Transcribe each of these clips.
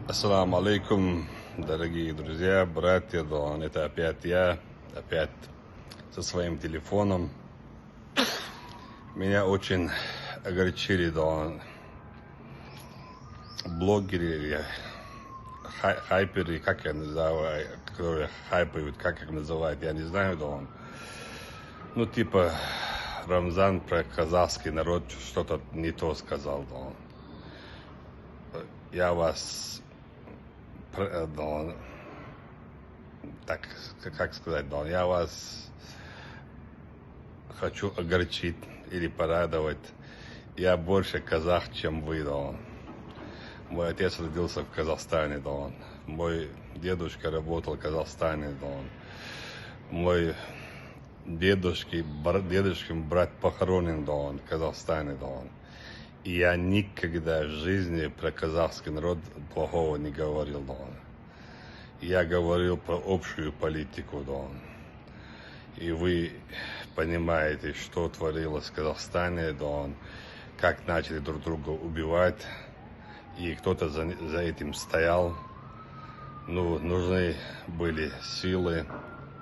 Ассаламу алейкум, дорогие друзья, братья, Дон, это опять я, опять со своим телефоном. Меня очень огорчили, Дон, блогеры или хайперы, как я называю, которые хайпают, как их называют, я не знаю, Дон. Ну, типа, Рамзан про казахский народ что-то не то сказал, Дон. Я вас... Дон, так, как сказать, Дон, я вас хочу огорчить или порадовать. Я больше казах, чем вы, Дон. Мой отец родился в Казахстане, Дон. Мой дедушка работал в Казахстане, Дон. Мой дедушкин брат похоронен, Дон, в Казахстане, Дон. И я никогда в жизни про казахский народ плохого не говорил, Дон. Я говорил про общую политику, Дон. И вы понимаете, что творилось в Казахстане, Дон, как начали друг друга убивать, и кто-то за этим стоял. Ну, нужны были силы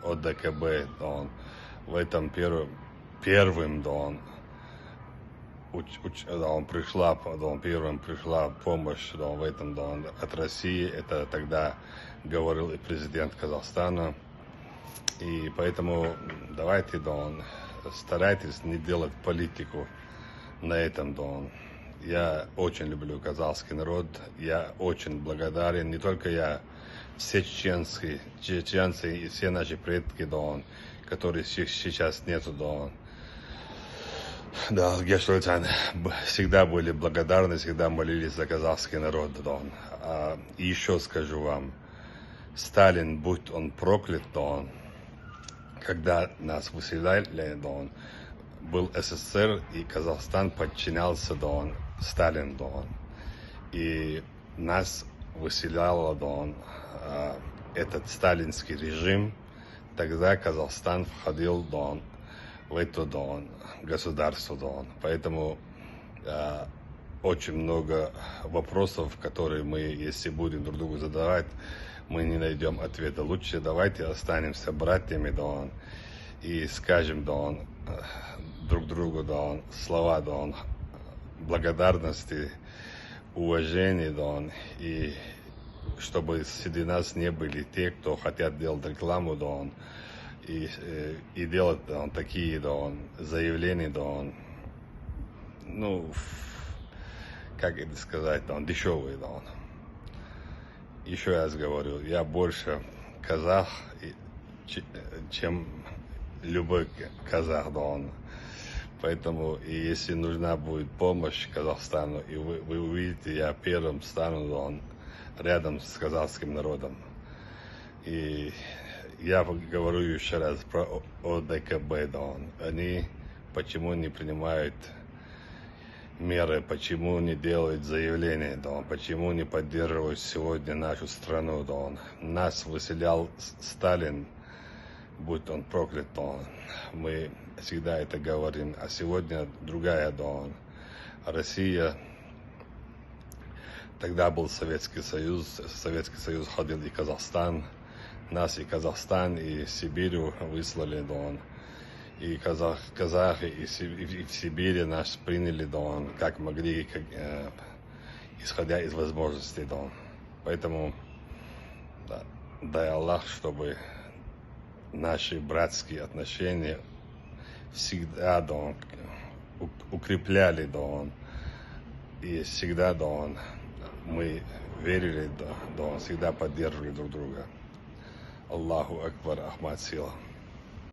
от ДКБ, Дон. В этом первым, Дон, первым пришла помощь, Дон, в этом, Дон, от России. Это тогда говорил и президент Казахстана. И поэтому давайте, Дон, старайтесь не делать политику на этом, Дон. Я очень люблю казахский народ, я очень благодарен, не только я, все чеченцы и все наши предки, Дон, которые сейчас нету, Дон. Да, Гешвальцан, всегда были благодарны, всегда молились за казахский народ, Дон. И еще скажу вам, Сталин, будь он проклят, Дон, когда нас выселяли, Дон, был СССР, и Казахстан подчинялся, Дон, Сталин, Дон. И нас выселял, Дон, этот сталинский режим. Тогда Казахстан входил, Дон, в это, Дон, государство, Дон. Поэтому очень много вопросов, которые мы, если будем друг другу задавать, мы не найдем ответа. Лучше давайте останемся братьями, Дон, и скажем, Дон, друг другу, Дон, слова, Дон, благодарности, уважения, Дон, и чтобы среди нас не были те, кто хотят делать рекламу, Дон, и делать, Дон, такие, Дон, заявления, Дон, ну, как это сказать, Дон, дешевые, Дон. Еще раз говорю, я больше казах, чем любой казах, Дон. Поэтому, и если нужна будет помощь Казахстану, и вы увидите, я первым стану, Дон, рядом с казахским народом. И я говорю еще раз про ОДКБ, Дон. Они почему не принимают меры, почему не делают заявления, Дон, почему не поддерживают сегодня нашу страну, Дон. Нас выселял Сталин, будь он проклят, Дон. Мы всегда это говорим, а сегодня другая, Дон. Россия, тогда был Советский Союз ходил и Казахстан, нас и Казахстан, и Сибирь выслали, Дон. И казахи и в Сибири нас приняли, Дон, как могли, исходя из возможностей, Дон. Поэтому, да, дай Аллах, чтобы наши братские отношения всегда, Дон, укрепляли, Дон. И всегда, Дон, мы верили, Дон, всегда поддерживали друг друга. Аллаху Акбар, Ахмад Сила.